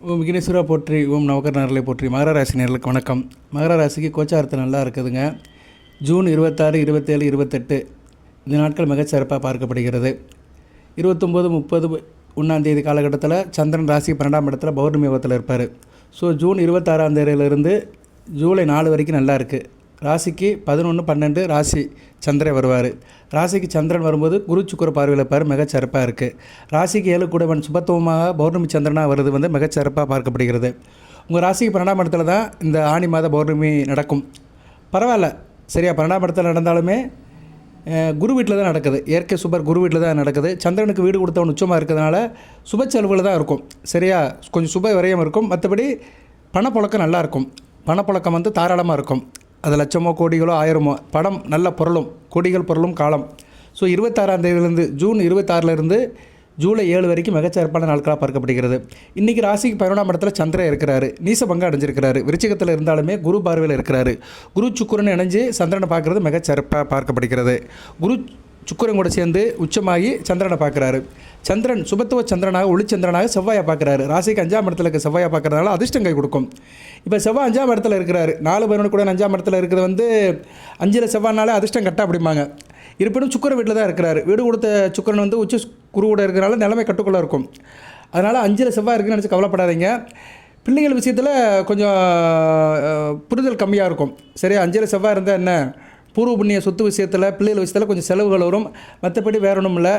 ஓம் விக்னேஸ்வரா போற்றி, ஓம் நவகர்ணர்களை போற்றி. மகர ராசி நேயர்களுக்கு வணக்கம். மகர ராசிக்கு கோச்சாரத்து நல்லா இருக்குதுங்க. ஜூன் 26, 27, 28 இந்த நாட்கள் மிகச்சிறப்பாக பார்க்கப்படுகிறது. 29, 30, 1 காலகட்டத்தில் சந்திரன் ராசி 12ஆம் இடத்துல பௌர்ணமி யோகத்தில் இருப்பார். ஸோ ஜூன் 26ஆம் தேதியிலிருந்து ஜூலை 4 வரைக்கும் நல்லா இருக்குது. ராசிக்கு 11, 12 ராசி சந்திரன் வருவார். ராசிக்கு சந்திரன் வரும்போது குரு சுக்கிர பார்வையில் இருப்பார். மிகச்சிறப்பாக இருக்குது. ராசிக்கு 7 கூடவன் சுபத்துவமாக பௌர்ணமி சந்திரனாக வருது மிகச்சிறப்பாக பார்க்கப்படுகிறது. உங்கள் ராசிக்கு 12ஆம் இடத்துல தான் இந்த ஆணி மாத பௌர்ணமி நடக்கும். பரவாயில்ல, சரியா? 12ஆம் இடத்துல நடந்தாலுமே குரு வீட்டில் தான் நடக்குது. இயற்கை சுபர் குரு வீட்டில் தான் நடக்குது. சந்திரனுக்கு வீடு கொடுத்தவன் உச்சமாக இருக்கிறதுனால சுப செலவுகள் தான் இருக்கும். சரியா? கொஞ்சம் சுப விரயம் இருக்கும். மற்றபடி பணப்புழக்கம் நல்லாயிருக்கும். பணப்புழக்கம் தாராளமாக இருக்கும். அது லட்சமோ கோடிகளோ ஆயிரமோ பணம் நல்ல பொருளும் கோடிகள் பொருளும் காலம். ஸோ 26ஆம் தேதியிலேருந்து ஜூன் 26லேருந்து ஜூலை 7 வரைக்கும் மிகச்சிறப்பான நாட்களாக பார்க்கப்படுகிறது. இன்றைக்கி ராசிக்கு 11ஆம் இடத்துல சந்திரன் இருக்கிறாரு. நீசபங்கம் அடைஞ்சிருக்கிறாரு. விருச்சிகத்தில் இருந்தாலுமே குரு பார்வையில் இருக்கிறாரு. குரு சுக்கிரன் இணைஞ்சு சந்திரனை பார்க்குறது மிகச்சிறப்பாக பார்க்கப்படுகிறது. குரு சுக்கிரன் கூட சேர்ந்து உச்சமாகி சந்திரனை பார்க்குறாரு. சந்திரன் சுபத்துவ சந்திரனாக ஒளிச்சந்திரனாக செவ்வாயை பார்க்குறாரு. ராசிக்கு 5ஆம் இடத்துல இருக்க செவ்வாயை பார்க்குறதுனால அதிர்ஷ்டம் கை கொடுக்கும். இப்போ செவ்வாய் 5ஆம் இடத்துல இருக்கிறாரு. 4 கூட 5ஆம் இடத்துல இருக்கிறது 5ல் செவ்வாய்னாலே அதிர்ஷ்டம் கட்டா அப்படிம்பாங்க. இருப்பினும் சுக்கிரன் வீட்டில் தான் இருக்கிறாரு. வீடு கொடுத்த சுக்கிரன் உச்ச குருவோட இருக்கிறனால நிலைமை கட்டுக்குள்ளே இருக்கும். அதனால் 5ல் செவ்வாய் இருக்குன்னு நினச்சி கவலைப்படாதீங்க. பிள்ளைகள் விஷயத்தில் கொஞ்சம் புரிதல் கம்மியாக இருக்கும். சரியா? 5ல் செவ்வாய் இருந்தால் என்ன, பூர்வ புண்ணிய சொத்து விஷயத்தில் பிள்ளைகள் விஷயத்தில் கொஞ்சம் செலவுகள் வரும். மற்றபடி வேற ஒன்றும் இல்லை.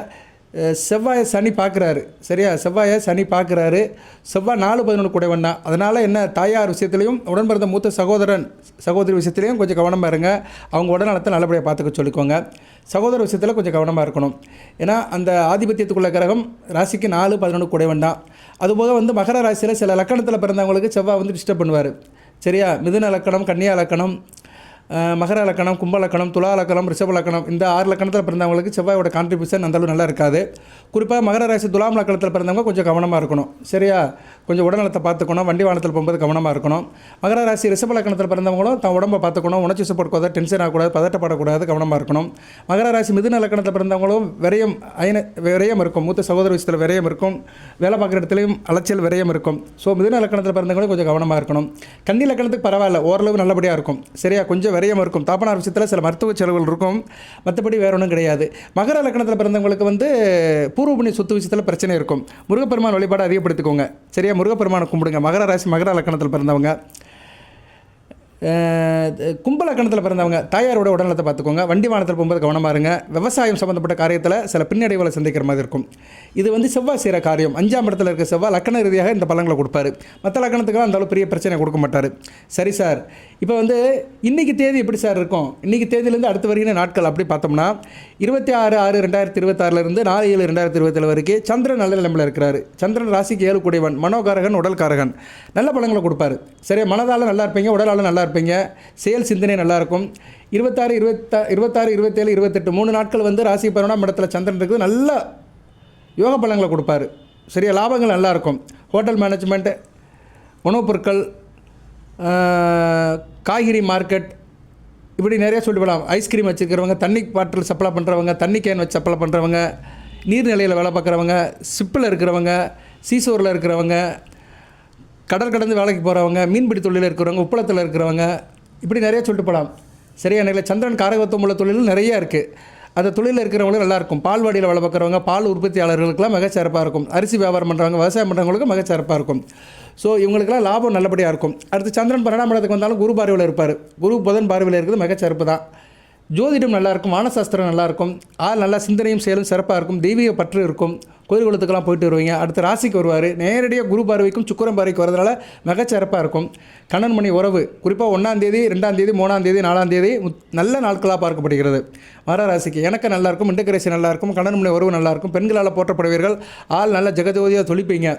செவ்வாயை சனி பார்க்குறாரு. சரியா? செவ்வாயை சனி பார்க்குறாரு. செவ்வாய் 4, 11 கூடவன் தான். அதனால் என்ன, தாயார் விஷயத்துலையும் உடன் பிறந்த மூத்த சகோதரி விஷயத்துலையும் கொஞ்சம் கவனமாக இருங்க. அவங்க உடல்நலத்தை நல்லபடியாக பார்த்துக்க சொல்லிக்கோங்க. சகோதர விஷயத்தில் கொஞ்சம் கவனமாக இருக்கணும். ஏன்னா அந்த ஆதிபத்தியத்துக்குள்ள கிரகம் ராசிக்கு 4, 11 கூடவன் தான். அதுபோக மகர ராசியில் சில லக்கணத்தில் பிறந்தவங்களுக்கு செவ்வாய் டிஸ்டர்ப் பண்ணுவார். சரியா? மிதுன லக்கணம், கன்னியா லக்கணம், மகர லக்கணம், கும்ப லக்கணம், துலா லக்கணம், ரிஷப லக்கணம் இந்த 6 லக்கணத்தில் பிறந்தவங்களுக்கு செவ்வாயோட கான்ட்ரிபியூஷன் அந்தளவு நல்லா இருக்காது. குறிப்பாக மகர ராசி துலாம் லக்கணத்தில் பிறந்தவங்க கொஞ்சம் கவனமாக இருக்கணும். சரியா? கொஞ்சம் உடல்நலத்தை பார்த்துக்கணும். வண்டி வாகனத்தில் போகும்போது கவனமாக இருக்கணும். மகர ராசி ரிஷப லக்கணத்தில் பிறந்தவங்களும் தான் உடம்பை பார்த்துக்கணும். உணர்ச்சி வசப்படக்கூடாது, டென்ஷன் ஆகக்கூடாது, பதட்டப்படக்கூடாது, கவனமாக இருக்கணும். மகர ராசி மிதுன லக்கணத்தில் பிறந்தவங்களும் விரயம் இருக்கும். மூத்த சகோதர விஷயத்தில் விரயம் இருக்கும். வேலை பார்க்குற இடத்துலையும் அலைச்சல் விரயம் இருக்கும். ஸோ மிதுன லக்கணத்தில் பிறந்தவங்களும் கொஞ்சம் கவனமாக இருக்கணும். கன்னி லக்கணத்துக்கு பரவாயில்ல, ஓரளவு நல்லபடியாக இருக்கும். சரியா? கொஞ்சம் விரயம் இருக்கும். தாப்பனார் விஷயத்தில் சில மருத்துவ செலவுகள் இருக்கும். மற்றபடி வேற ஒன்றும் கிடையாது. மகர லக்கணத்தில் பிறந்தவங்களுக்கு பூர்வ புண்ணிய சொத்து விஷயத்தில் பிரச்சனை இருக்கும். முருகப்பெருமான் வழிபாடு அதிகப்படுத்திக்கோங்க. சரியா? முருகப்பெருமானை கும்பிடுங்க. மகர ராசி மகர லக்கணத்தில் பிறந்தவங்க. கும்ப லக்கணத்தில் பிறந்தவங்க தாயாரோட உடல்நலத்தை பார்த்துக்கோங்க. வண்டி வாகனத்தில் போகும்போது கவனமாக இருங்க. விவசாயம் சம்மந்தப்பட்ட காரியத்தில் சில பின்னடைவுகளை சந்திக்கிற மாதிரி இருக்கும். இது செவ்வாய் செய்கிற காரியம். 5ஆம் இடத்துல இருக்க செவ்வாய் லக்கண ரீதியாக இந்த பலன்களை கொடுப்பாரு. மற்ற லக்கணத்துக்கெல்லாம் அந்தளவு பெரிய பிரச்சனை கொடுக்க மாட்டார். சரி சார், இப்போ இன்றைக்கி தேதி எப்படி சார் இருக்கும்? இன்றைக்கி தேதியிலேருந்து அடுத்து வருகிற நாட்கள் அப்படி பார்த்தோம்னா 26/6/2026 4/7/2027 வரைக்கும் சந்திரன் நல்ல நிலைமையில் இருக்கிறாரு. சந்திரன் ராசிக்கு 7 கூடியவன், மனோகாரகன், உடல்காரகன். நல்ல பலன்களை கொடுப்பாரு. சரியா? மனதால் நல்லா இருப்பீங்க, உடலால் நல்லா இருப்பீங்க. செயல் சிந்தனை நல்லாயிருக்கும். 26, 27, 28 3 நாட்கள் ராசி 11ஆம் இடத்துல சந்திரன் இருக்குது. நல்ல யோக பலன்களை கொடுப்பாரு. சரியா? லாபங்கள் நல்லாயிருக்கும். ஹோட்டல் மேனேஜ்மெண்ட், உணவுப் பொருட்கள், காய்கறி மார்க்கெட், இப்படி நிறைய சொல்லிவிடலாம். ஐஸ்கிரீம் வச்சுருக்கிறவங்க, தண்ணி பாட்டில் சப்ளை பண்ணுறவங்க, தண்ணி கேன் வச்சு சப்ளை பண்ணுறவங்க, நீர்நிலையில் வேலை பார்க்குறவங்க, ஷிப்பில் இருக்கிறவங்க, சீசோரில் இருக்கிறவங்க, கடல் கடந்து வேலைக்கு போகிறவங்க, மீன்பிடி தொழிலில் இருக்கிறவங்க, உப்பளத்தில் இருக்கிறவங்க, இப்படி நிறைய சொல்லிட்டு போகலாம். சரியா? நிறைய சந்திரன் காரகத்துவம் உள்ள தொழில் நிறையா இருக்குது. அந்த தொழிலில் இருக்கிறவங்களும் நல்லாயிருக்கும். பால்வாடியில் வேலை பார்க்குறவங்க, பால் உற்பத்தியாளர்களுக்கெல்லாம் மிகச்சிறப்பாக இருக்கும். அரிசி வியாபாரம் பண்ணுறவங்க, விவசாயம் பண்ணுறவங்களுக்கு மிகச்சிறப்பாக இருக்கும். ஸோ இவங்களுக்கெல்லாம் லாபம் நல்லபடியாக இருக்கும். அடுத்து சந்திரன் 12ஆம் இடத்துக்கு வந்தாலும் குரு பார்வையில் இருப்பார். குரு புதன் பார்வையில் இருக்கிறது மிகச்சிறப்பு தான். ஜோதிடம் நல்லாயிருக்கும். வானசாஸ்திரம் நல்லாயிருக்கும். நல்லா சிந்தனையும் செயலும் சிறப்பாக இருக்கும். தெய்வீக பற்று இருக்கும். கோயில் குளத்துக்கெல்லாம் போயிட்டு வருவீங்க. அடுத்த ராசிக்கு வருவார். நேரடியாக குரு பார்வைக்கும் சுக்கிரன் பார்வைக்கு வரதுனால மிகச்சிறப்பாக இருக்கும். கணவன் மணி உறவு குறிப்பாக 1ஆம் தேதி, 2ஆம் தேதி, 3ஆம் தேதி, 4ஆம் தேதி நல்ல நாட்களாக பார்க்கப்படுகிறது. மகர ராசிக்கு எனக்கு நல்லாயிருக்கும். இன்டகிரேஷன் நல்லாயிருக்கும். கணவன் மணி உறவு நல்லாயிருக்கும். பெண்களால் போற்றப்படுவீர்கள். நல்ல ஜெகஜோதியாக தொழிப்பீங்க.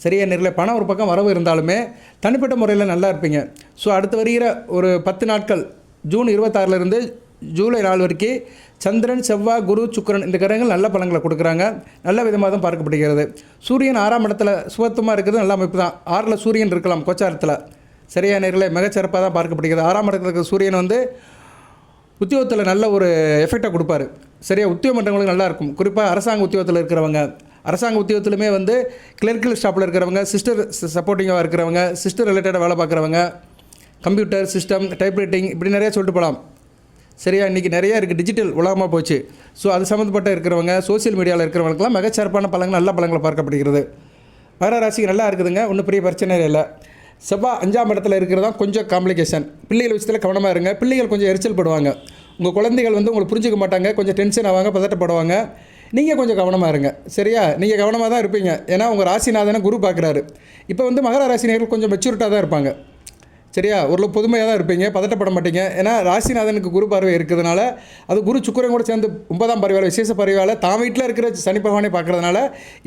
சரியா? நேரில் பணம் ஒரு பக்கம் வரவு இருந்தாலுமே தனிப்பட்ட முறையில் நல்லா இருப்பீங்க. ஸோ அடுத்து வருகிற ஒரு 10 நாட்கள் ஜூன் 26லேருந்து ஜூலை 4 வரைக்கும் சந்திரன், செவ்வாய், குரு, சுக்கிரன் இந்த கிரகங்கள் நல்ல பலன்களை கொடுக்குறாங்க. நல்ல விதமாக தான் பார்க்கப்படுகிறது. சூரியன் 6ஆம் இடத்துல சுபத்துவமாக இருக்கிறது நல்ல அமைப்பு தான். 6ல் சூரியன் இருக்கலாம் கோச்சாரத்தில். சரியா? நேரில் மிகச்சிறப்பாக தான் பார்க்கப்படுகிறது. 6ஆம் இடத்துல இருக்கிற சூரியன் உத்தியோகத்தில் நல்ல ஒரு எஃபெக்டை கொடுப்பாரு. சரியா? உத்தியோகம் பண்ணுறவங்களுக்கு நல்லாயிருக்கும். குறிப்பாக அரசாங்க உத்தியோகத்தில் இருக்கிறவங்க, அரசாங்க உத்தியோகத்திலுமே வந்து கிளர்க்கல் ஸ்டாஃபில் இருக்கிறவங்க, சிஸ்டர் சப்போர்ட்டிங்காக இருக்கிறவங்க, சிஸ்டர் ரிலேட்டடாக வேலை பார்க்குறவங்க, கம்ப்யூட்டர் சிஸ்டம், டைப்ரைட்டிங் இப்படி நிறையா சொல்லிட்டு போகலாம். சரியா, இன்றைக்கி நிறையா இருக்குது, டிஜிட்டல் உலகமாக போச்சு. ஸோ அது சம்மந்தப்பட்ட இருக்கிறவங்க, சோசியல் மீடியாவில் இருக்கிறவங்களுக்குலாம் மிகச்சிறப்பான பலன்கள், நல்ல பலன்கள் பார்க்கப்படுகிறது. மகர ராசிக்கு நல்லா இருக்குதுங்க, ஒன்றும் பெரிய பிரச்சனை இல்லை. செவ்வாய் 5ஆம் இடத்துல இருக்கிறதா கொஞ்சம் காம்ப்ளிகேஷன். பிள்ளைகள் விஷயத்தில் கவனமாக இருங்க. பிள்ளைகள் கொஞ்சம் எரிச்சல் படுவாங்க. உங்கள் குழந்தைகள் வந்து உங்களுக்கு புரிஞ்சிக்க மாட்டாங்க, கொஞ்சம் டென்ஷன் ஆவாங்க, பதட்டப்படுவாங்க. நீங்கள் கொஞ்சம் கவனமாக இருங்க. சரியா, நீங்கள் கவனமாக தான் இருப்பீங்க. ஏன்னா உங்கள் ராசிநாதனை குரு பார்க்குறாரு. இப்போ வந்து மகர ராசினியர்கள் கொஞ்சம் மெச்சூரிட்டாக தான் இருப்பாங்க. சரியா, ஒரு பொதுமையாக தான் இருப்பீங்க, பதட்டப்பட மாட்டீங்க. ஏன்னா ராசிநாதனுக்கு குரு பார்வை இருக்கிறதுனால, அது குரு சுக்கிரன் கூட சேர்ந்து 9ஆம் பார்வையால், விசேஷ பார்வையால் தான் வீட்டில் இருக்கிற சனி பகவானை பார்க்குறதுனால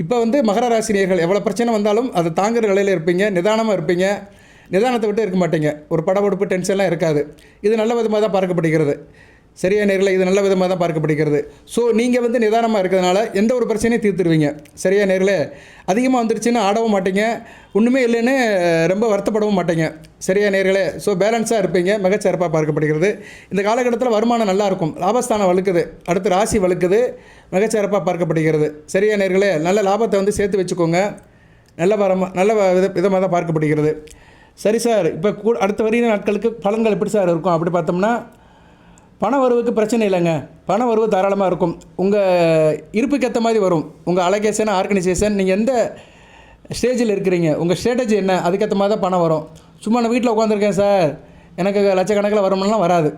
இப்போ வந்து மகர ராசினியர்கள் எவ்வளோ பிரச்சனை வந்தாலும் அதை தாங்குற நிலையில் இருப்பீங்க, நிதானமாக இருப்பீங்க. நிதானத்தை விட்டு இருக்க மாட்டீங்க. ஒரு படபடுப்பு, டென்ஷன்லாம் இருக்காது. இது நல்ல விதமாக தான் பார்க்கப்படுகிறது. சரியா நேரில் இது நல்ல விதமாக தான் பார்க்கப்படுகிறது. ஸோ நீங்கள் வந்து நிதானமாக இருக்கிறதுனால எந்த ஒரு பிரச்சனையும் தீர்த்துருவீங்க. சரியா நேரில் அதிகமாக வந்துருச்சுன்னு ஆடவும் மாட்டீங்க, ஒன்றுமே இல்லைன்னு ரொம்ப வருத்தப்படவும் மாட்டீங்க. சரியா நேரில் ஸோ பேலன்ஸாக இருப்பீங்க, மிகச்சிறப்பாக பார்க்கப்படுகிறது. இந்த காலகட்டத்தில் வருமானம் நல்லாயிருக்கும், லாபஸ்தானம் வலுக்குது, அடுத்து ராசி வலுக்குது, மிகச்சிறப்பாக பார்க்கப்படுகிறது. சரியா நேரில் நல்ல லாபத்தை வந்து சேர்த்து வச்சுக்கோங்க. நல்ல விதமாக தான் பார்க்கப்படுகிறது. சரி சார், இப்போ அடுத்த வருகிற நாட்களுக்கு பலன்கள் எப்படி சார் இருக்கும் அப்படி பார்த்தோம்னா, பண வரவுக்கு பிரச்சனை இல்லைங்க. பண வரவு தாராளமாக இருக்கும். உங்கள் இருப்புக்கு ஏற்ற மாதிரி வரும். உங்கள் அலோகேஷன், ஆர்கனைசேஷன், நீங்கள் எந்த ஸ்டேஜில் இருக்கிறீங்க, உங்கள் ஸ்ட்ராட்டஜி என்ன, அதுக்கேற்ற மாதிரி தான் பணம் வரும். சும்மா நான் வீட்டில் உட்காந்துருக்கேன் சார், எனக்கு லட்சக்கணக்கில் வருமானம்லாம் வராது.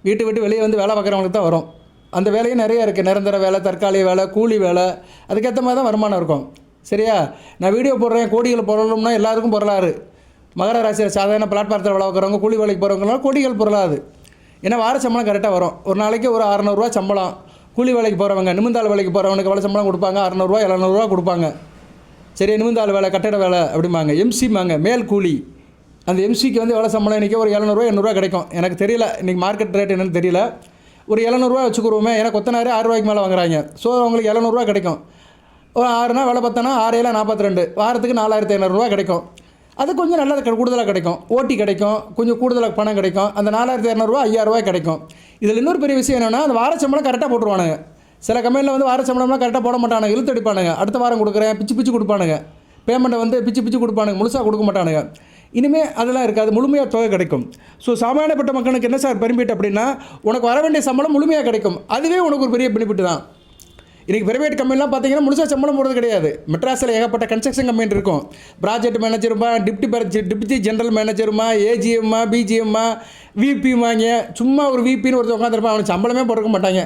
வீட்டை விட்டு வெளியே வந்து வேலை பார்க்குறவங்களுக்கு தான் வரும். அந்த வேலையும் நிறைய இருக்குது. நிரந்தர வேலை, தற்காலிக வேலை, கூலி வேலை, அதுக்கேற்ற மாதிரி தான் வருமானம் இருக்கும். சரியா, நான் வீடியோ போடுறேன், கோடிகள் போடணும்னா எல்லாருக்கும் பொருளாரு. மகர ராசியில் சாதாரண பிளாட்பாரத்தில் வேலை பார்க்குறவங்க, கூலி வேலைக்கு போகிறவங்களாம் கோடிகள் பொருளாது. ஏன்னா வார சம்பளம் கரெக்டாக வரும். ஒரு நாளைக்கு ஒரு 600 சம்பளம். கூலி வேலைக்கு போகிறவங்க, நிமிந்தாள் வேலைக்கு போகிறவனுக்கு வேலை சம்பளம் கொடுப்பாங்க, 600 700 கொடுப்பாங்க. சரி, நிமிந்தாள் வேலை, கட்டட வேலை அப்படிம்பாங்க, எம்சிம்பாங்க, மேல் கூலி. அந்த எம்சிக்கு வந்து வேலை சம்பளம் இன்றைக்கி ஒரு 700 800 கிடைக்கும். எனக்கு தெரியல, இன்றைக்கி மார்க்கெட் ரேட் என்னென்னு தெரியல. ஒரு 700 வச்சுக்குருவோமே, ஏன்னா கொத்தனார் 6 ரூபாய்க்கு மேலே வாங்குறாங்க. ஸோ அவங்களுக்கு 700 கிடைக்கும். ஒரு 6 நாள் வேலை பார்த்தோன்னா 6 7 42, வாரத்துக்கு 4500 கிடைக்கும். அது கொஞ்சம் நல்லா கூடுதலாக கிடைக்கும். ஓட்டி கிடைக்கும், கொஞ்சம் கூடுதலாக பணம் கிடைக்கும். அந்த 4200 5000 கிடைக்கும். இதில் இன்னொரு பெரிய விஷயம் என்னென்னா, அந்த வார சம்பளம் கரெக்டாக போட்டுருவானுங்க. சில கம்பெனியில் வந்து வார சம்பளம்லாம் கரெக்டாக போட மாட்டானுங்க, இழுத்து அடிப்பானுங்க. அடுத்த வாரம் கொடுக்குறேன், பிச்சு கொடுப்பானுங்க. பேமெண்ட்டை வந்து பிச்சு கொடுப்பானுங்க, முழுசாக கொடுக்க மாட்டானுங்க. இனிமேல் அதெல்லாம் இருக்காது, முழுமையாக தொகை கிடைக்கும். ஸோ சாமானியப்பட்ட மக்களுக்கு என்ன சார் பெனிஃபிட் அப்படின்னா, உனக்கு வர வேண்டிய சம்பளம் முழுமையாக கிடைக்கும். அதுவே உனக்கு ஒரு பெரிய பெனிஃபிட் தான். இன்றைக்கி பிரைவேட் கம்பெனிலாம் பார்த்தீங்கன்னா முழுசாக சம்பளம் போடுறது கிடையாது. மெட்ராஸில் ஏகப்பட்ட கன்ஸ்ட்ரக்ஷன் கம்பெனி இருக்கும். ப்ராஜெக்ட் மேனேஜருமா, டிப்டி ஜென்ரல் மேனேஜருமா, ஏஜிஎம்மா, பிஜிஎம்மா, விபிமாங்க. சும்மா ஒரு விபின்னு ஒருத்தர் உட்காந்துருப்பான், அவனுக்கு சம்பளமே போட மாட்டாங்க.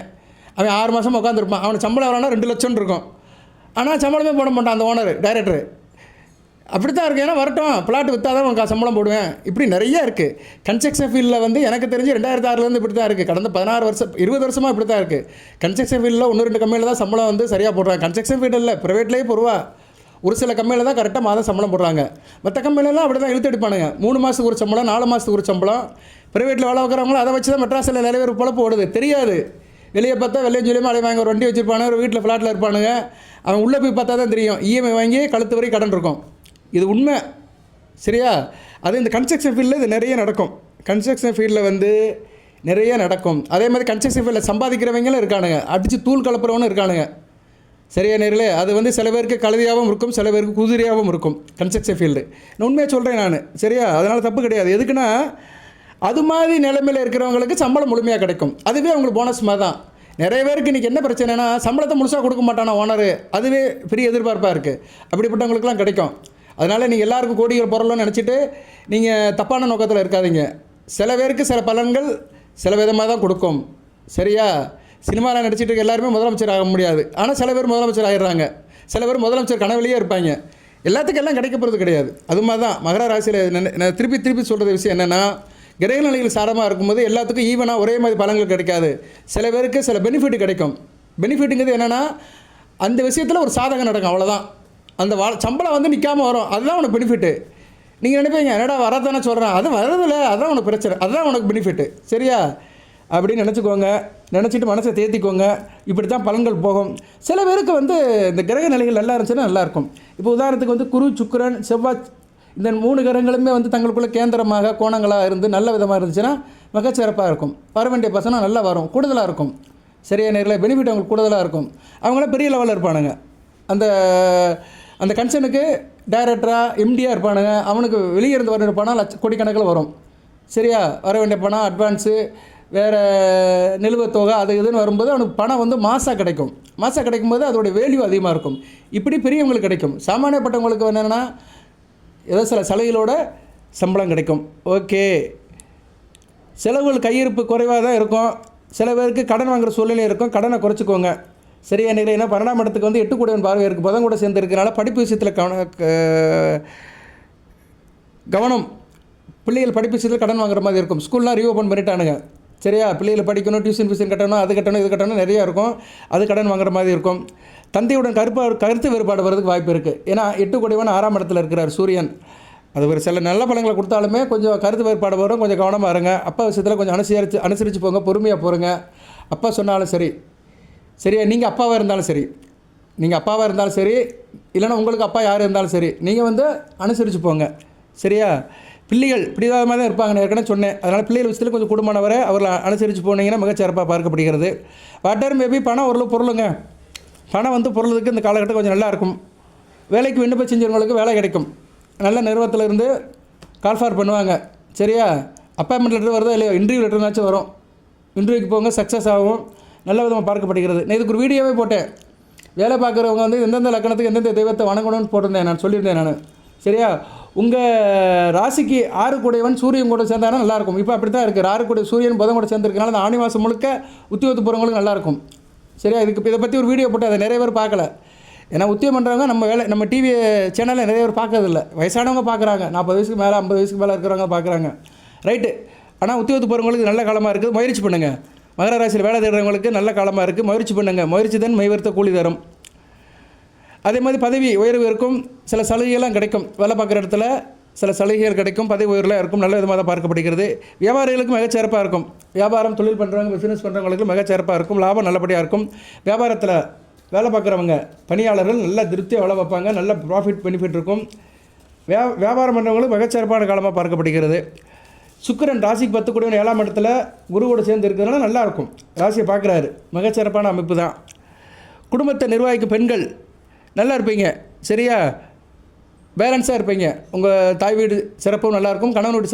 அவன் 6 மாதம் உட்காந்துருப்பான். அவனுக்கு சம்பளம் எவ்வளோனா 2 லட்சம் இருக்கும். ஆனால் சம்பளமே போட மாட்டான் அந்த ஓனர், டைரக்டர். அப்படி தான் இருக்குது. ஏன்னா வரட்டும், பிளாட் விற்றா தான் உனக்கு சம்பளம் போடுவேன். இப்படி நிறைய இருக்குது. கன்ஸ்ட்ரக்ஷன் ஃபீல்டில் வந்து எனக்கு தெரிஞ்சு 2006 இப்படி தான் இருக்குது. கடந்த 16 வருஷம் 20 வருஷமாக இப்படி தான் இருக்குது. கன்ஸ்ட்ரக்ஷன் ஃபீல்டில் 1-2 கம்பெனியில் தான் சம்பளம் வந்து சரியாக போடுறாங்க. கன்ஸ்ட்ரக்ஷன் ஃபீல்டு இல்லை, ப்ரைவேட்லேயே போடுவா. ஒரு சில கம்பெனியில் தான் கரெக்டாக மாதம் சம்பளம் போடுறாங்க. மற்ற கம்பெனிலாம் அப்படி தான் இழுத்து அடிப்பானுங்க. 3 மாதத்துக்கு ஒரு சம்பளம், 4 மாதத்துக்கு ஒரு சம்பளம். ப்ரைவேட்டில் வேலை வைக்கிறவங்களும் அதை வச்சு தான் மெட்ராஸில் நிறைய பேர் பொழப்பு ஓடுது. தெரியாது. வெளியே பார்த்தா வெள்ளையும் சொல்லியுமா அலை வாங்க, ஒரு வண்டி வச்சுருப்பானுங்க, ஒரு வீட்டில் ஃப்ளாட்டில் இருப்பானுங்க. அவன் உள்ளே போய் பார்த்தா தான் தெரியும், இஎம்ஐ வாங்கி கழுத்து வரை கடன் இருக்கும். இது உண்மை. சரியா, அது இந்த கன்ஸ்ட்ரக்ஷன் ஃபீல்டில் இது நிறைய நடக்கும். கன்ஸ்ட்ரக்ஷன் ஃபீல்டில் வந்து நிறைய நடக்கும். அதே மாதிரி கன்ஸ்ட்ரக்ஷன் ஃபீல்டில் சம்பாதிக்கிறவங்களும் இருக்கானுங்க, அடித்து தூள் கலப்புறவனும் இருக்கானுங்க. சரியா நேரில் அது வந்து சில பேருக்கு கழுதியாகவும் இருக்கும், சில பேருக்கு குதிரையாகவும் இருக்கும் கன்ஸ்ட்ரக்ஷன் ஃபீல்டு. நான் உண்மையாக சொல்கிறேன் நான். சரியா, அதனால் தப்பு கிடையாது. எதுக்குன்னா, அது மாதிரி நிலைமையில் இருக்கிறவங்களுக்கு சம்பளம் முழுமையாக கிடைக்கும். அதுவே அவங்களுக்கு போனஸ் மாதிரி தான். நிறைய பேருக்கு இன்றைக்கி என்ன பிரச்சனைனா, சம்பளத்தை முழுசாக கொடுக்க மாட்டானா ஓனரு, அதுவே பெரிய எதிர்பார்ப்பாக இருக்குது. அப்படிப்பட்டவங்களுக்குலாம் கிடைக்கும். அதனால் நீங்கள் எல்லாருக்கும் கோடிகள் பொருள்னு நினச்சிட்டு நீங்கள் தப்பான நோக்கத்தில் இருக்காதீங்க. சில பேருக்கு சில பலன்கள் சில விதமாக தான் கொடுக்கும். சரியா, சினிமாவில் நடிச்சிட்டு இருக்க எல்லாருமே முதலமைச்சர் ஆக முடியாது. ஆனால் சில பேர் முதலமைச்சர் ஆகிடுறாங்க. சில பேர் முதலமைச்சர் கனவுலேயே இருப்பாங்க. எல்லாத்துக்கும் எல்லாம் கிடைக்க போகிறது கிடையாது. அது மாதிரி தான் மகர ராசியில் நான் திருப்பி சொல்கிற விஷயம் என்னென்னா, கிரக நிலைகள் சாரமாக இருக்கும்போது எல்லாத்துக்கும் ஈவனாக ஒரே மாதிரி பலன்கள் கிடைக்காது. சில பேருக்கு சில பெனிஃபிட் கிடைக்கும். பெனிஃபிட்டுங்கிறது என்னென்னா, அந்த விஷயத்தில் ஒரு சாதகம் நடக்கும், அவ்வளோதான். அந்த சம்பளம் வந்து நிற்காமல் வரும், அதுதான் உனக்கு பெனிஃபிட்டு. நீங்கள் நினைப்பீங்க, என்னடா வரதானே சொல்கிறேன், அது வரதில்ல, அதுதான் உனக்கு பிரச்சனை, அதுதான் உனக்கு பெனிஃபிட்டு. சரியா, அப்படின்னு நினச்சிக்கோங்க. நினச்சிட்டு மனசை தேர்த்திக்கோங்க. இப்படி தான் பலன்கள் போகும். சில பேருக்கு வந்து இந்த கிரக நிலைகள் நல்லா இருந்துச்சுன்னா நல்லாயிருக்கும். இப்போ உதாரணத்துக்கு வந்து குரு, சுக்கிரன், செவ்வாய், இந்த 3 கிரகங்களுமே வந்து தங்களுக்குள்ள கேந்திரமாக கோணங்களாக இருந்து நல்ல விதமாக இருந்துச்சுன்னா மிகச்சிறப்பாக இருக்கும். வர வேண்டிய பசங்க நல்லா வரும், கூடுதலாக இருக்கும். சரியா நேரில் பெனிஃபிட் அவங்களுக்கு கூடுதலாக இருக்கும். அவங்களாம் பெரிய லெவலில் இருப்பானுங்க. அந்த அந்த கன்சர்னுக்கு டைரக்டராக எம்டியாக இருப்பானுங்க, அவனுக்கு வெளியே இருந்து வர பணம் கோடிக்கணக்கில் வரும். சரியா? வர வேண்டிய பணம், அட்வான்ஸு, வேறு நிலுவைத் தொகை, அது இதுன்னு வரும்போது அவனுக்கு பணம் வந்து மாதம் கிடைக்கும். மாதம் கிடைக்கும்போது அதோடைய வேல்யூ அதிகமாக இருக்கும். இப்படி பெரியவங்களுக்கு கிடைக்கும். சாமானியப்பட்டவங்களுக்கு என்னென்னா ஏதோ சில சலுகைகளோட சம்பளம் கிடைக்கும். ஓகே, செலவுகள் கையிருப்பு குறைவாக தான் இருக்கும். சில பேருக்கு கடன் வாங்குகிற சூழ்நிலை இருக்கும். கடனை குறைச்சிக்கோங்க. சரியா? நீங்கள் ஏன்னா 12ஆம் இடத்துக்கு வந்து 8 கூடையவன் பார்வை இருக்குது, புதன் கூட சேர்ந்து இருக்கிறனால படிப்பு விஷயத்தில் கவனம். பிள்ளைகள் படிப்பு விஷயத்தில் கடன் வாங்குற மாதிரி இருக்கும். ஸ்கூல்லாம் ரீஓப்பன் பண்ணிட்டானுங்க. சரியா? பிள்ளைகள் படிக்கணும், டியூஷன் ஃபீஸன் கட்டணும், அது கட்டணும், இது கட்டணும், நிறையா இருக்கும். அது கடன் வாங்குற மாதிரி இருக்கும். தந்தையுடன் கருத்து வேறுபாடு வரதுக்கு வாய்ப்பு இருக்குது. ஏன்னா 8 கூடையவன் 6ஆம் இடத்துல இருக்கிறார் சூரியன். அது ஒரு சில நல்ல பலங்களை கொடுத்தாலுமே கொஞ்சம் கருத்து வேறுபாடு வரும். கொஞ்சம் கவனமாக இருங்க. அப்பா விஷயத்தில் கொஞ்சம் அனுசரித்து போங்க, பொறுமையாக போகிறங்க. அப்பா சொன்னாலும் சரி, சரியா? நீங்கள் அப்பாவாக இருந்தாலும் சரி, இல்லைன்னா உங்களுக்கு அப்பா யார் இருந்தாலும் சரி, நீங்கள் வந்து அனுசரித்து போங்க. சரியா? பிள்ளைகள் பிடிவாதமாக தான் இருப்பாங்க, நான் ஏற்கனவே சொன்னேன். அதனால் பிள்ளைகள் விஷயத்தில் கொஞ்சம் குடும்பமானவரை அவர்களை அனுசரித்து போனீங்கன்னா மிகச்சிறப்பாக பார்க்கப்படுகிறது. வாட்டர் மேபி பணம் ஓரளவு பொருளுங்க. பணம் வந்து பொருளுக்கு இந்த காலகட்டம் கொஞ்சம் நல்லாயிருக்கும். வேலைக்கு விண்ணப்பம் செஞ்சவங்களுக்கு வேலை கிடைக்கும். நல்ல நிறுவனத்தில் இருந்து கால்ஃபார் பண்ணுவாங்க. சரியா? அப்பாயின்மெண்ட் லெட்டர் வருதோ இல்லையோ, இன்டர்வியூ லெட்டர்னாச்சும் வரும். இன்டர்வியூக்கு போங்க, சக்ஸஸ் ஆகும். நல்ல விதமாக பார்க்கப்படுகிறது. நான் இதுக்கு ஒரு வீடியோவே போட்டேன். வேலை பார்க்குறவங்க வந்து எந்தெந்த லக்கணத்துக்கு எந்தெந்த தெய்வத்தை வணங்கணும்னு போட்டிருந்தேன், நான் சொல்லியிருந்தேன் நான். சரியா? உங்கள் ராசிக்கு 6 கூடையவன் சூரியன் கூட சேர்ந்தாலும் நல்லாயிருக்கும். இப்போ அப்படி தான் இருக்குது. 6 கூடை சூரியன் புதன் கூட சேர்ந்துருக்கனால அந்த ஆணி மாதம் முழுக்க உத்தியோகத்து போகிறவங்களுக்கு நல்லாயிருக்கும். சரியா? இதுக்கு இதை பற்றி ஒரு வீடியோ போட்டு அதை நிறைய பேர் பார்க்கல. ஏன்னா உத்தியோகம் பண்ணுறவங்க நம்ம டிவி சேனலில் நிறைய பேர் பார்க்கறதில்ல. வயசானவங்க பார்க்குறாங்க, 40 வயசுக்கு மேலே 50 வயசுக்கு மேலே இருக்கிறவங்க பார்க்குறாங்க. ரைட்டு. ஆனால் உத்தியோகத்து போகிறவங்களுக்கு நல்ல காலமாக இருக்குது. முயற்சி பண்ணுங்கள். மகர ராசியில் வேலை தேடுறவங்களுக்கு நல்ல காலமாக இருக்குது. முயற்சி பண்ணுங்கள். முயற்சி தான் மெய்வர்த்த கூலி தரும். அதே மாதிரி பதவி உயர்வு இருக்கும். சில சலுகைகள்லாம் கிடைக்கும். வேலை பார்க்குற இடத்துல சில சலுகைகள் கிடைக்கும். பதவி உயர்வுலாம் இருக்கும். நல்ல விதமாக தான் பார்க்கப்படுகிறது. வியாபாரிகளுக்கு மிகச்சிறப்பாக இருக்கும். வியாபாரம் தொழில் பண்ணுறவங்க, பிஸ்னஸ் பண்ணுறவங்களுக்கு மிகச்சிறப்பாக இருக்கும். லாபம் நல்லபடியாக இருக்கும். வியாபாரத்தில் வேலை பார்க்குறவங்க, பணியாளர்கள் நல்ல திருப்தியாக வேலை பார்ப்பாங்க. நல்ல ப்ராஃபிட் பெனிஃபிட் இருக்கும். வியாபாரம் பண்ணுறவங்களுக்கு மிகச்சிறப்பான காலமாக பார்க்கப்படுகிறது. சுக்கிரன் ராசிக்கு 10 கூடிய 7ஆம் இடத்துல குருவோடு சேர்ந்து இருக்கிறதுனால நல்லாயிருக்கும். ராசியை பார்க்குறாரு. மிகச்சிறப்பான அமைப்பு தான். குடும்பத்தை நிர்வாகிக்கும் பெண்கள் நல்லா இருப்பீங்க. சரியா? பேலன்ஸாக இருப்பீங்க. உங்கள் தாய் வீடு சிறப்பும் நல்லாயிருக்கும், கணவன் வீடு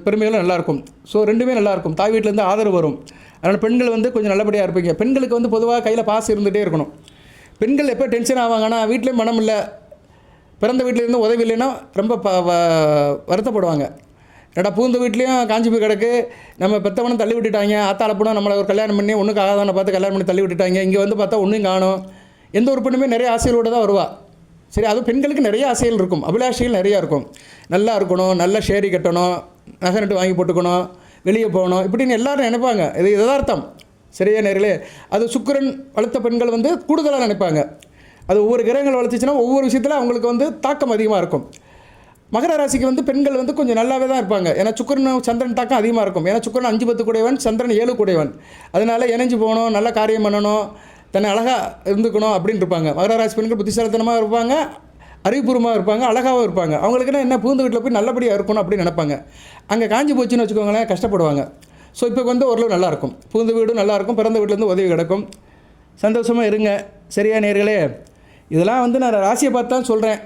பெருமைகளும் நல்லாயிருக்கும். ஸோ ரெண்டுமே நல்லாயிருக்கும். தாய் வீட்டிலேருந்து ஆதரவு வரும். அதனால் பெண்கள் வந்து கொஞ்சம் நல்லபடியாக இருப்பீங்க. பெண்களுக்கு வந்து பொதுவாக கையில் பாசம் இருந்துகிட்டே இருக்கணும். பெண்கள் எப்போ டென்ஷன் ஆவாங்கன்னா, வீட்லேயும் மனம் இல்லை, பிறந்த வீட்டிலேருந்து உதவி இல்லைன்னா ரொம்ப வருத்தப்படுவாங்க. என்னடா பூந்த வீட்லேயும் காஞ்சி போய் கிடக்கு, நம்ம பெற்றவனை தள்ளி விட்டுட்டாங்க, ஆத்தாள போனால் நம்மளை ஒரு கல்யாணம் பண்ணி ஒன்றுக்கு ஆகாதவனை பார்த்து கல்யாணம் பண்ணி தள்ளி விட்டுட்டாங்க. இங்கே வந்து பார்த்தா ஒன்றும் காணும். எந்த ஒரு பெண்ணுமே நிறைய ஆசைகளோடு தான் வருவா. சரி, அதுவும் பெண்களுக்கு நிறைய ஆசைகள் இருக்கும், அபிலாஷைகள் நிறையா இருக்கும். நல்லா இருக்கணும், நல்ல ஷேரி கட்டணும், நகை நட்டு வாங்கி போட்டுக்கணும், வெளியே போகணும், இப்படின்னு எல்லோரும் நினைப்பாங்க. இது யதார்த்தம். சரியா நேர்களே? அது சுக்கிரன் வளர்த்த பெண்கள் வந்து கூடுதலாக நினைப்பாங்க. அது ஒவ்வொரு கிரகங்கள் வளர்த்துச்சுன்னா ஒவ்வொரு விஷயத்தில் அவங்களுக்கு வந்து தாக்கம் அதிகமாக இருக்கும். மகர ராசிக்கு வந்து பெண்கள் வந்து கொஞ்சம் நல்லாவே தான் இருப்பாங்க. ஏன்னா சுக்கிரன் சந்திரன் தாக்கம் அதிகமாக இருக்கும். ஏன்னா சுக்கிரன் 5 10 கூடையவன், சந்திரன் 7 கூடையவன். அதனால் இணைஞ்சு போகணும், நல்ல காரியம் பண்ணணும், தன்னை அழகாக இருந்துக்கணும் அப்படின்னு இருப்பாங்க. மகர ராசி பெண்கள் புத்திசாலித்தனமாக இருப்பாங்க, அறிவுபூர்வமாக இருப்பாங்க, அழகாகவும் இருப்பாங்க. அவங்களுக்குன்னா என்ன, பூந்த வீட்டில் போய் நல்லபடியாக இருக்கணும் அப்படின்னு நினைப்பாங்க. அங்கே காஞ்சி போச்சுன்னு வச்சுக்கோங்களேன், கஷ்டப்படுவாங்க. ஸோ இப்போ வந்து ஓரளவு நல்லாயிருக்கும். பூந்த வீடும் நல்லாயிருக்கும், பிறந்த வீட்டிலேருந்து உதவி கிடக்கும். சந்தோஷமாக இருங்க. சரியா நேர்களே? இதெல்லாம் வந்து நான் ராசியை பார்த்து தான் சொல்கிறேன்,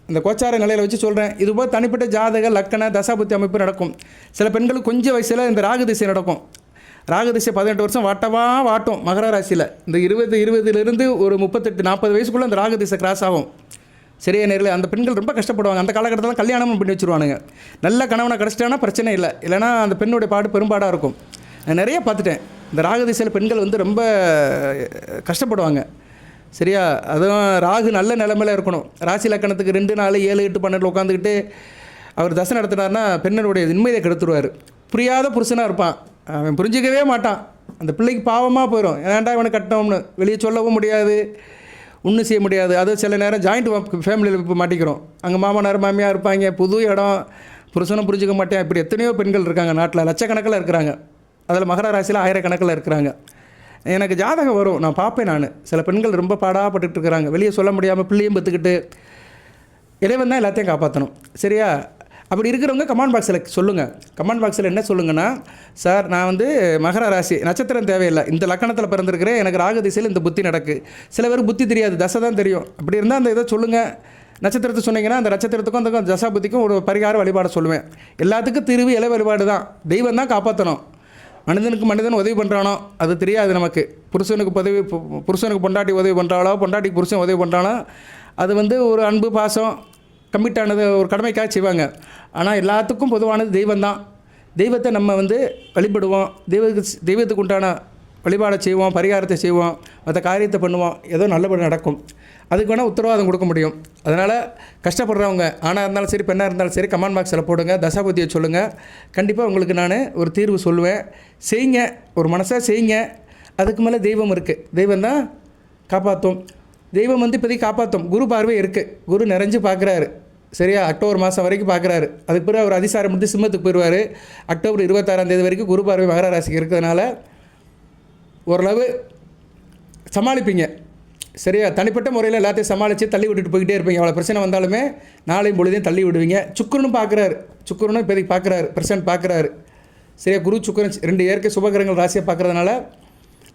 இந்த கோச்சார நிலையில் வச்சு சொல்கிறேன். இதுபோல் தனிப்பட்ட ஜாதக லக்கண தசாபுத்தி அமைப்பு நடக்கும். சில பெண்களுக்கு கொஞ்சம் வயசில் இந்த ராகு திசை நடக்கும். ராகு திசை 18 வருஷம் வாட்டும் மகர ராசியில். இந்த 20 ஒரு 38 40 வயசுக்குள்ளே அந்த ராகு திசை கிராஸ் ஆகும். சரியா நேரில்? அந்த பெண்கள் ரொம்ப கஷ்டப்படுவாங்க. அந்த காலகட்டத்தில் கல்யாணமும் பண்ணி வச்சுருவானுங்க. நல்ல கணவனை கிடச்சிட்டானா பிரச்சனை இல்லை, இல்லைனா அந்த பெண்ணுடைய பாடு பெரும்பாடாக இருக்கும். நான் நிறைய பார்த்துட்டேன். இந்த ராகு திசையில் பெண்கள் வந்து ரொம்ப கஷ்டப்படுவாங்க. சரியா? அதுவும் ராகு நல்ல நிலைமையில் இருக்கணும். ராசி லக்கணத்துக்கு 2 4 7 8 12 உட்காந்துக்கிட்டு அவர் தசை நடத்தினார்னா பெண்ணுடைய நிம்மதியை கெடுத்துருவார். புரியாத புருஷனாக இருப்பான், அவன் புரிஞ்சிக்கவே மாட்டான். அந்த பிள்ளைக்கு பாவமாக போயிடும். ஏன்டா இவனை கட்டணும்னு வெளியே சொல்லவும் முடியாது, ஒன்றும் செய்ய முடியாது. அது சில நேரம் ஜாயிண்ட் ஃபேமிலியில் இப்போ மாட்டிக்கிறோம். அங்கே மாமனார் மாமியாக இருப்பாங்க, புது இடம், புருஷனும் புரிஞ்சிக்க மாட்டேன். இப்படி எத்தனையோ பெண்கள் இருக்காங்க நாட்டில், லட்சக்கணக்கில் இருக்கிறாங்க. அதில் மகர ராசியில் 1000கணக்கில் இருக்கிறாங்க. எனக்கு ஜாதகம் வரும், நான் பார்ப்பேன். நான் சில பெண்கள் ரொம்ப பாடாப்பட்டுட்டு இருக்கிறாங்க, வெளியே சொல்ல முடியாமல் பிள்ளையும் பெற்றுக்கிட்டு. இறைவன் தான் எல்லாத்தையும் காப்பாற்றணும். சரியா? அப்படி இருக்கிறவங்க கமெண்ட் பாக்ஸில் சொல்லுங்கள். கமெண்ட் பாக்ஸில் என்ன சொல்லுங்கன்னா, சார் நான் வந்து மகர ராசி, நட்சத்திரம் தேவையில்லை, இந்த லக்கணத்தில் பிறந்திருக்கிறேன், எனக்கு ராகு திசையில் இந்த புத்தி நடக்கு. சில பேருக்கு புத்தி தெரியாது, தசை தான் தெரியும். அப்படி இருந்தால் அந்த இதை சொல்லுங்கள். நட்சத்திரத்தை சொன்னீங்கன்னா அந்த நட்சத்திரத்துக்கும் அந்த தசா புத்திக்கும் ஒரு பரிகார வழிபாடு சொல்லுவேன். எல்லாத்துக்கும் தீர்வு இலை வழிபாடு தான். தெய்வம் தான் காப்பாற்றணும். மனிதன் உதவி பண்ணுறானோ அது தெரியாது நமக்கு. புருஷனுக்கு பொண்டாட்டி உதவி பண்ணுறாளோ, பொண்டாட்டிக்கு புருஷன் உதவி பண்ணுறானோ, அது வந்து ஒரு அன்பு பாசம் கமிட்டானது, ஒரு கடமைக்காக செய்வாங்க. ஆனால் எல்லாத்துக்கும் பொதுவானது தெய்வம் தான். தெய்வத்தை நம்ம வந்து வழிபடுவோம், தெய்வத்துக்கு உண்டான வழிபாடை செய்வோம், பரிகாரத்தை செய்வோம், மற்ற காரியத்தை பண்ணுவோம், ஏதோ நல்லபடி நடக்கும். அதுக்கு வேணால் உத்தரவாதம் கொடுக்க முடியும். அதனால் கஷ்டப்படுறவங்க ஆணாக இருந்தாலும் சரி, பெண்ணாக இருந்தாலும் சரி, கமெண்ட் பாக்ஸில் போடுங்க, தசாபுத்தியை சொல்லுங்கள். கண்டிப்பாக உங்களுக்கு நான் ஒரு தீர்வு சொல்லுவேன். செய்யுங்க, ஒரு மனசாக செய்யுங்க. அதுக்கு மேலே தெய்வம் இருக்குது, தெய்வம் தான் காப்பாற்றும். தெய்வம் வந்து இப்போதைக்கு காப்பாற்றும். குரு பார்வை இருக்குது, குரு நிறைஞ்சு பார்க்குறாரு. சரியா, அக்டோபர் மாதம் வரைக்கும் பார்க்குறாரு. அதுக்கு பிறகு அவர் அதிசாரம் முடித்து சிம்மத்துக்கு போயிடுவார். அக்டோபர் 26 வரைக்கும் குரு பார்வை மகர ராசிக்கு இருக்கிறதுனால ஓரளவு சமாளிப்பீங்க. சரியா, தனிப்பட்ட முறையில் எல்லாத்தையும் சமாளித்து தள்ளி விட்டுட்டு போய்கிட்டே இருப்பீங்க. அவ்வளோ பிரச்சனை வந்தாலுமே நாளையும் பொழுதையும் தள்ளி விடுவீங்க. சுக்கிரனும் பார்க்குறாரு, சுக்கிரனும் இப்போதைக்கு பார்க்குறாரு, பிரசன்ட் பார்க்குறாரு. சரியா, குரு சுக்கிரன் 2 இயற்கை சுபகிரகங்கள் ராசியை பார்க்குறதுனால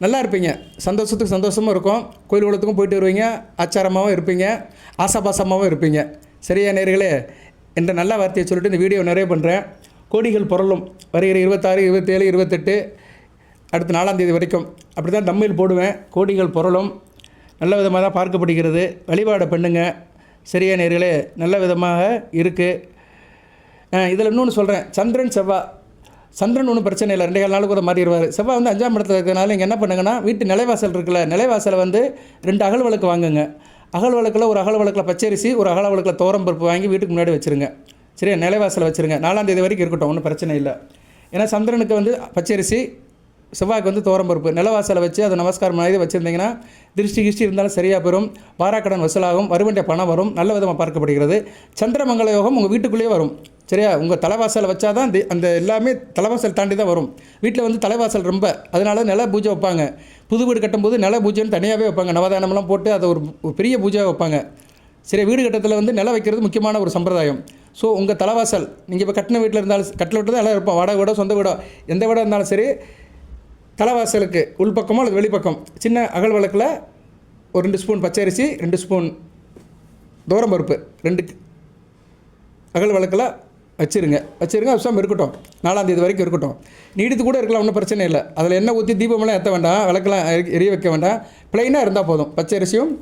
நல்லா இருப்பீங்க. சந்தோஷத்துக்கு சந்தோஷமும் இருக்கும். கோயில் குளத்துக்கும் போயிட்டு வருவீங்க, ஆச்சாரமாகவும் இருப்பீங்க, ஆசாபாசமாகவும் இருப்பீங்க. சரியா நேயர்களே, என்ற நல்ல வார்த்தையை சொல்லிட்டு இந்த வீடியோ நிறைய பண்ணுறேன். கோடிகள் புரளும். வருகிற 26, 27, 28 அடுத்த 4ஆம் தேதி வரைக்கும் அப்படி தான் தம்மையில் போடுவேன். கோடிகள் புரளும். நல்ல விதமாக தான் பார்க்கப்படுகிறது. வழிபாடை பண்ணுங்க. சரியா நேயர்களே, நல்ல விதமாக இருக்குது. இதில் இன்னொன்று சொல்கிறேன். சந்திரன் செவ்வாய், சந்திரன் ஒன்றும் பிரச்சனை இல்லை, 2 நாளுக்கு கூட மாறிடுவார். செவ்வாய் வந்து 5ஆம் இடத்துல இருக்கிறதுனால இங்கே என்ன பண்ணுங்கன்னா, வீட்டு நிலைவாசல் இருக்குல்ல, நிலைவாசலை வந்து 2 அகல் விளக்கு வாங்குங்க. அகல் விளக்கில் ஒரு அகல் விளக்கில் பச்சரிசி, ஒரு அகல் விளக்கில் துவரம்பருப்பு வாங்கி வீட்டுக்கு முன்னாடி வச்சுருங்க. சரியா, நிலைவாசலை வச்சுருங்க. 4ஆம் தேதி வரைக்கும் இருக்கட்டும், ஒன்றும் பிரச்சனை இல்லை. ஏன்னா சந்திரனுக்கு வந்து பச்சரிசி, செவ்வாய்க்கு வந்து துவரம்பருப்பு நிலவாசலை வச்சு அதை நமஸ்காரம் பண்ணி வச்சுருந்தீங்கன்னா திருஷ்டி இருந்தாலும் சரியாக பெறும். வாராக்கடன் வசூலாகும், வருவண்டிய பணம் வரும். நல்ல விதமாக பார்க்கப்படுகிறது. சந்திரமங்கல யோகம் உங்கள் வீட்டுக்குள்ளேயே வரும். சரியா, உங்கள் தலைவாசலை வச்சா தான் அந்த எல்லாமே தலைவாசல் தாண்டி தான் வரும். வீட்டில் வந்து தலைவாசல் ரொம்ப, அதனால நில பூஜை வைப்பாங்க. புது வீடு கட்டும்போது நில பூஜைன்னு தனியாகவே வைப்பாங்க. நவதானம்லாம் போட்டு அதை ஒரு பெரிய பூஜையாக வைப்பாங்க. சரி, வீடு கட்டத்தில் வந்து நிலம் வைக்கிறது முக்கியமான ஒரு சம்பிரதாயம். ஸோ உங்கள் தலைவாசல் நீங்கள் இப்போ கட்டின வீட்டில் இருந்தாலும், கட்டில் விட்டு தான் எல்லாம் இருப்போம், வாடகை வீடோ சொந்த வீடோ எந்த வீடாக இருந்தாலும் சரி, தலைவாசலுக்கு உள்பக்கமோ அல்லது வெளிப்பக்கம் சின்ன அகல் விளக்கில் ஒரு 2 ஸ்பூன் பச்சரிசி, 2 ஸ்பூன் துவரம்பருப்பு 2 அகல் விளக்கில் வச்சுருங்க. அவசரம் இருக்கட்டும், 4ஆம் தேதி வரைக்கும் இருக்கட்டும். நீடித்து கூட இருக்கலாம், ஒன்றும் பிரச்சனை இல்லை. அதில் எண்ணெய் ஊற்றி தீபமெல்லாம் ஏற்ற வேண்டாம், விளக்கெல்லாம் எரிய வைக்க வேண்டாம். ப்ளைனாக இருந்தால் போதும். பச்சரிசியும்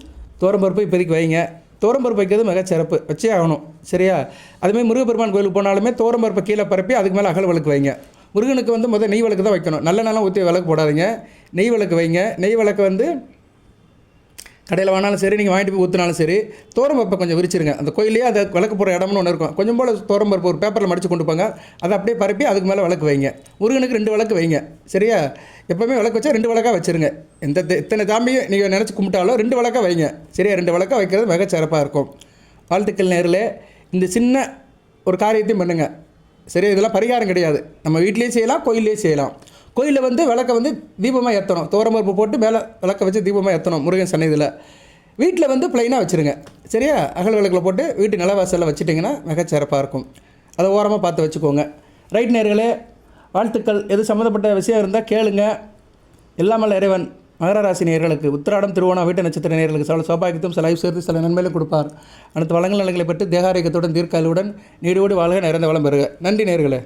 துவரம்பருப்பு இப்போதைக்கு வைங்க. துவரம்பருப்பு வைக்கிறது மிக சிறப்பு, வச்சே ஆகணும். சரியா, அதுமாதிரி முருகப்பெருமான் கோயிலுக்கு போனாலுமே துவரம்பருப்பை கீழே பரப்பி அதுக்கு மேலே அகல் விளக்கு வைங்க. முருகனுக்கு வந்து முதல் நெய் விளக்கு தான் வைக்கணும். நல்ல நல்லா ஊற்றி விளக்கு போடாதீங்க, நெய் விளக்கு வைங்க. நெய் விளக்கு வந்து கடையில் வாங்கினாலும் சரி, நீங்கள் வாங்கிட்டு போய் ஊற்றினாலும் சரி, துவரம்பருப்பை கொஞ்சம் விரிச்சிருங்க. அந்த கோயிலே அதை விளக்கு போகிற இடம்னு ஒன்று இருக்கும். கொஞ்சம் போல் துவரம்பருப்பு ஒரு பேப்பரில் மடித்து கொண்டு போங்க. அதை அப்படியே பரப்பி அதுக்கு மேலே விளக்கு வைங்க. முருகனுக்கு 2 விளக்கு வைங்க. சரியா, எப்போவுமே விளக்கு வச்சா 2 விளக்காக வச்சுருங்க. இத்தனை தாம்பியும் நீங்கள் நினச்சி கும்பிட்டாலும் 2 விளக்காக வைங்க. சரியா, 2 விளக்காக வைக்கிறது மிக சிறப்பாக இருக்கும். வாழ்த்துக்கள் நேரில். இந்த சின்ன ஒரு காரியத்தையும் பண்ணுங்கள். சரி, இதெல்லாம் பரிகாரம் கிடையாது. நம்ம வீட்லேயும் செய்யலாம், கோயிலே செய்யலாம். கோயிலில் வந்து விளக்கை வந்து தீபமாக ஏற்றணும். துவரம்பருப்பு போட்டு மேலே விளக்கை வச்சு தீபமாக ஏற்றணும் முருகன் சன்னதியில். வீட்டில் வந்து ப்ளைனாக வச்சுருங்க. சரியா, அகல் விளக்கில் போட்டு வீட்டு நிலவாசலில் வச்சுட்டிங்கன்னா மிகச்சிறப்பாக இருக்கும். அதை ஓரமாக பார்த்து வச்சுக்கோங்க. ரைட் நேர்களே, வாழ்த்துக்கள். எது சம்மந்தப்பட்ட விஷயம் இருந்தால் கேளுங்க. எல்லாமல் இறைவன் மகர ராசி நேயர்களுக்கு, உத்திராடம், திருவோணம், வீட்டு நட்சத்திர நேயர்களுக்கு சில சௌபாகியத்தையும் சில ஐவு சேர்த்து சில நன்மையிலும் கொடுப்பார். அனைத்து வளங்கள் நலங்களை பெற்று தேகாரோக்கியத்துடன் தீர்க்காலுடன் நீடியோடு வாழ்க நிறைந்த வளம் பெறுக. நன்றி நேயர்களே.